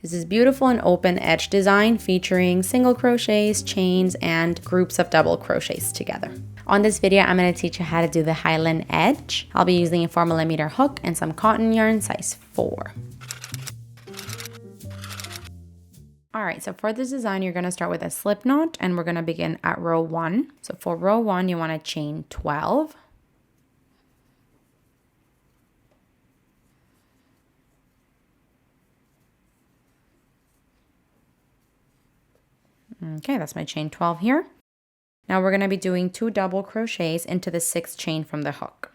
This is beautiful and open edge design featuring single crochets, chains, and groups of double crochets together. On this video, I'm going to teach you how to do the Highland Edge. I'll be using a 4mm hook and some cotton yarn size 4. Alright, so for this design, you're going to start with a slip knot and we're going to begin at row 1. So for row 1, you want to chain 12. Okay, that's my chain 12 here. Now we're going to be doing 2 double crochets into the 6th chain from the hook.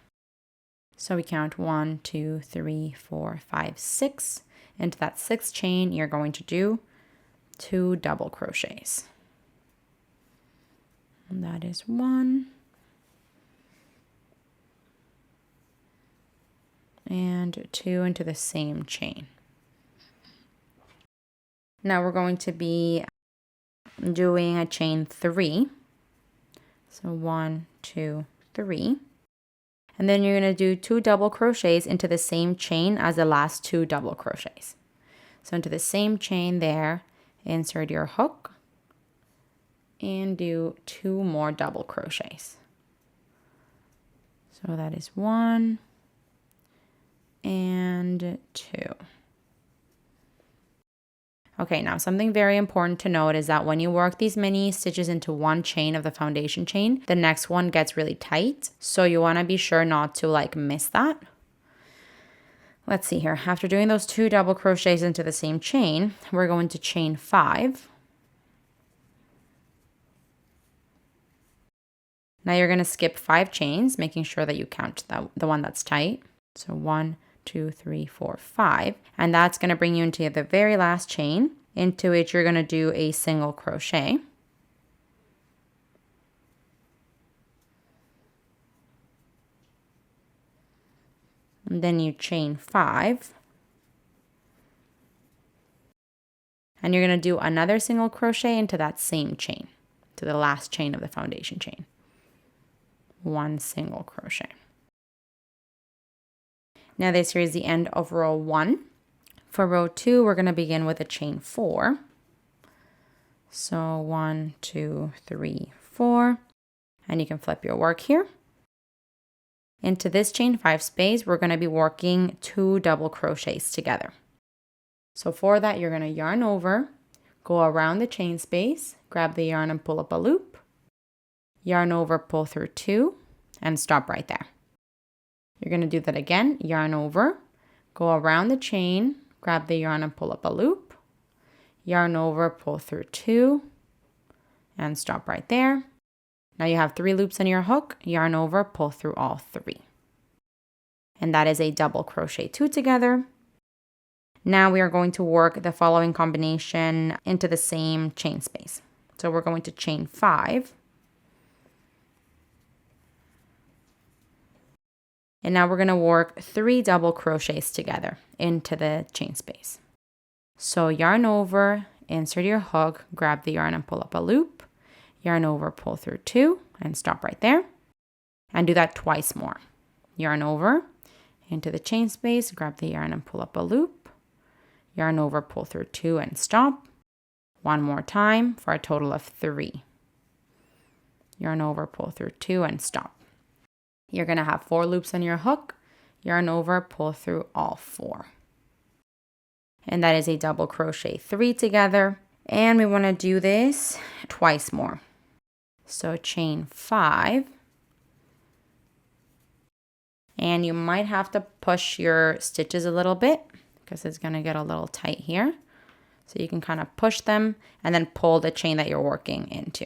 So we count 1, 2, 3, 4, 5, 6. Into that 6th chain, you're going to do 2 double crochets. And that is 1. And 2 into the same chain. Now we're going to be doing a chain 3. So 1, 2, 3. And then you're going to do 2 double crochets into the same chain as the last 2 double crochets. So into the same chain there, insert your hook and do 2 more double crochets. So that is 1 and 2. Okay, now something very important to note is that when you work these mini stitches into one chain of the foundation chain, the next one gets really tight. So you want to be sure not to miss that. Let's see here. After doing those 2 double crochets into the same chain, we're going to chain 5. Now you're going to skip 5 chains, making sure that you count the one that's tight. So 1, 2, 3, 4, 5. And that's going to bring you into the very last chain, into which you're going to do a single crochet. And then you chain 5. And you're going to do another single crochet into that same chain, to the last chain of the foundation chain. 1 single crochet. Now this here is the end of row 1. For row 2, we're going to begin with a chain 4. So 1, 2, 3, 4. And you can flip your work here. Into this chain 5 space, we're going to be working 2 double crochets together. So for that, you're going to yarn over, go around the chain space, grab the yarn and pull up a loop. Yarn over, pull through 2, and stop right there. You're going to do that again, yarn over, go around the chain, grab the yarn and pull up a loop. Yarn over, pull through 2, and stop right there. Now you have 3 loops in your hook, yarn over, pull through all 3. And that is a double crochet 2 together. Now we are going to work the following combination into the same chain space. So we're going to chain 5. And now we're going to work 3 double crochets together into the chain space. So yarn over, insert your hook, grab the yarn and pull up a loop. Yarn over, pull through 2, and stop right there. And do that twice more. Yarn over, into the chain space, grab the yarn and pull up a loop. Yarn over, pull through 2, and stop. One more time for a total of 3. Yarn over, pull through 2, and stop. You're going to have 4 loops on your hook, yarn over, pull through all 4. And that is a double crochet 3 together. And we want to do this twice more. So chain 5. And you might have to push your stitches a little bit because it's going to get a little tight here. So you can kind of push them and then pull the chain that you're working into.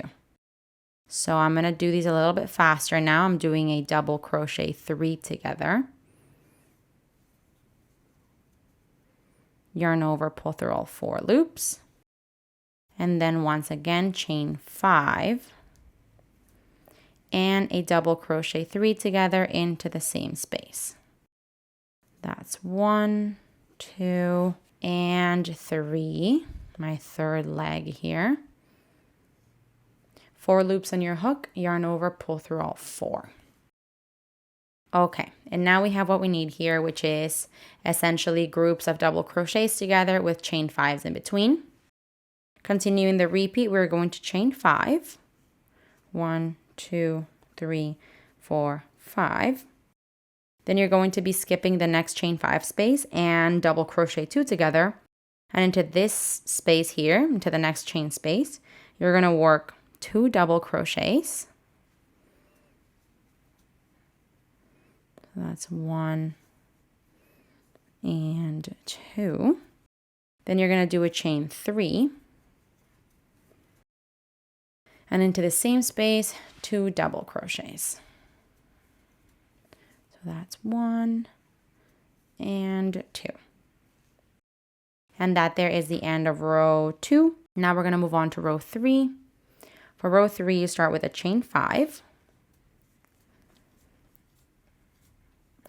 So I'm going to do these a little bit faster now. I'm doing a double crochet 3 together. Yarn over, pull through all 4 loops. And then once again, chain 5. And a double crochet 3 together into the same space. That's 1, 2, and 3. My 3rd leg here. 4 loops on your hook, yarn over, pull through all 4. Okay, and now we have what we need here, which is essentially groups of double crochets together with chain 5s in between. Continuing the repeat, we're going to chain 5. 1, 2, 3, 4, 5. Then you're going to be skipping the next chain 5 space and double crochet 2 together. And into this space here, into the next chain space, you're going to work 2 double crochets. So that's 1 and 2. Then you're going to do a chain 3. And into the same space, 2 double crochets. So that's 1 and 2. And that there is the end of row 2. Now we're going to move on to row 3. For row 3, you start with a chain 5.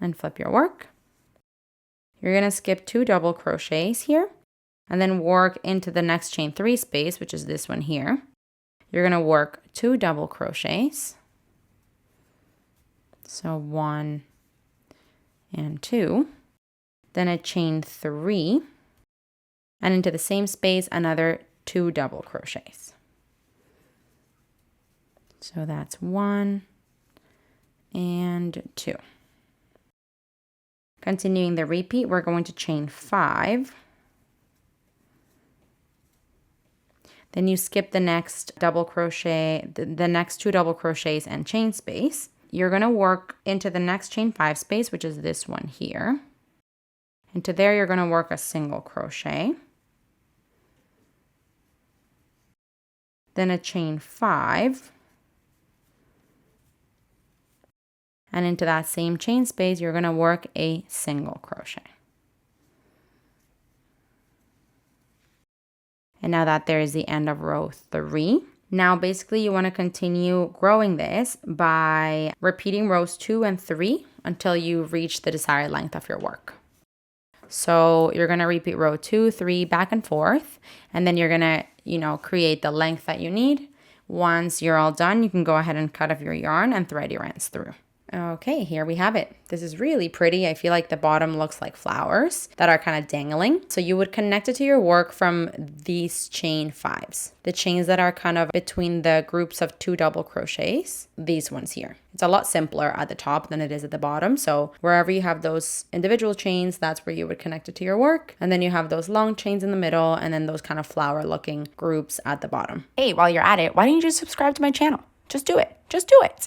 And flip your work. You're going to skip 2 double crochets here and then work into the next chain 3 space, which is this one here. You're going to work 2 double crochets. So 1 and 2. Then a chain 3 and into the same space another 2 double crochets. So that's 1 and 2. Continuing the repeat, we're going to chain 5. Then you skip the next double crochet, the next 2 double crochets and chain space. You're going to work into the next chain 5 space, which is this one here. Into there, you're going to work a single crochet. Then a chain 5. And into that same chain space, you're going to work a single crochet. And now that there is the end of row 3. Now basically you want to continue growing this by repeating rows 2 and 3 until you reach the desired length of your work. So you're going to repeat row 2, 3 back and forth, and then you're going to, create the length that you need. Once you're all done, you can go ahead and cut off your yarn and thread your ends through. Okay, here we have it. This is really pretty. I feel like the bottom looks like flowers that are kind of dangling. So you would connect it to your work from these chain 5s. The chains that are kind of between the groups of 2 double crochets, these ones here. It's a lot simpler at the top than it is at the bottom. So wherever you have those individual chains, that's where you would connect it to your work. And then you have those long chains in the middle and then those kind of flower looking groups at the bottom. Hey, while you're at it, why don't you just subscribe to my channel? Just do it. Just do it.